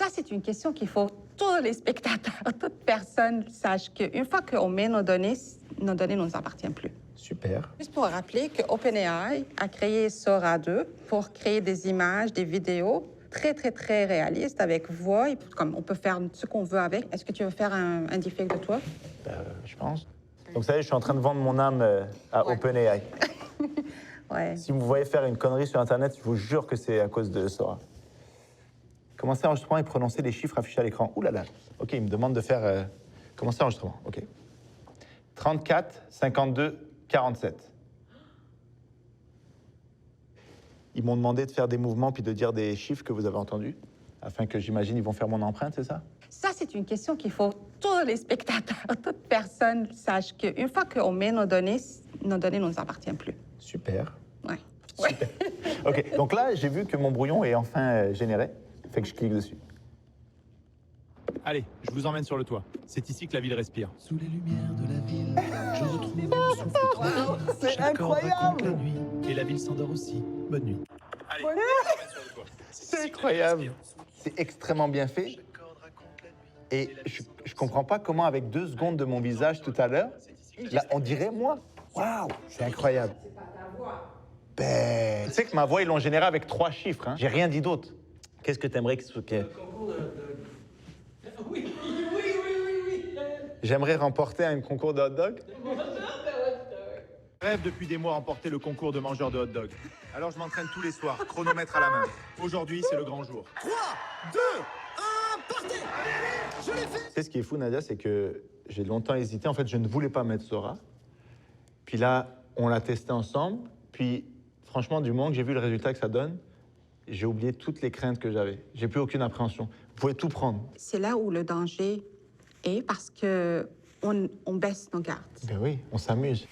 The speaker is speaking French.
Ça, c'est une question qu'il faut tous les spectateurs, toute personne sache qu'une fois qu'on met nos données ne nous appartiennent plus. Super. Juste pour rappeler que OpenAI a créé Sora 2 pour créer des images, des vidéos très réalistes avec voix. Et comme on peut faire ce qu'on veut avec. Est-ce que tu veux faire un deepfake de toi? Je pense. Donc, vous savez, je suis en train de vendre mon âme à Ouais. OpenAI. Ouais. Si vous me voyez faire une connerie sur Internet, je vous jure que c'est à cause de Sora. Commencer l'enregistrement et prononcer les chiffres affichés à l'écran. Ouh là là. OK, il me demande de faire... commencer l'enregistrement. OK. 34, 52, 47. Ils m'ont demandé de faire des mouvements puis de dire des chiffres que vous avez entendus, afin que j'imagine ils vont faire mon empreinte, c'est ça? Ça, c'est une question qu'il faut tous les spectateurs, toute personne sache qu'une fois qu'on met nos données ne nous appartiennent plus. Super. Ouais. Super. OK, donc là, j'ai vu que mon brouillon est enfin généré. Fait que je clique dessus. Allez, je vous emmène sur le toit. C'est ici que la ville respire. Sous les lumières de la ville, je retrouve mon souffle tranquille. C'est Chaque corde incroyable. raconte la nuit, et la ville s'endort aussi. Bonne nuit. Allez, je vous emmène sur le toit. C'est incroyable. C'est extrêmement bien fait. Chaque corde raconte la nuit. Et je comprends pas comment, avec 2 secondes de mon visage tout à l'heure, là, on dirait moi. Waouh, c'est incroyable. Ben, tu sais que ma voix, ils l'ont générée avec 3 chiffres. Hein. J'ai rien dit d'autre. Qu'est-ce que t'aimerais que... Oui. J'aimerais remporter un concours de hot dog. Je rêve depuis des mois remporter le concours de mangeur de hot dog. Alors je m'entraîne tous les soirs, chronomètre à la main. Aujourd'hui, c'est le grand jour. 3, 2, 1, partez! Je l'ai fait! Tu sais, ce qui est fou, Nadia, c'est que j'ai longtemps hésité. En fait, je ne voulais pas mettre Sora. Puis là, on l'a testé ensemble. Puis, franchement, du moment que j'ai vu le résultat que ça donne, j'ai oublié toutes les craintes que j'avais. J'ai plus aucune appréhension. Vous pouvez tout prendre. C'est là où le danger est parce que on baisse nos gardes. Ben oui, on s'amuse.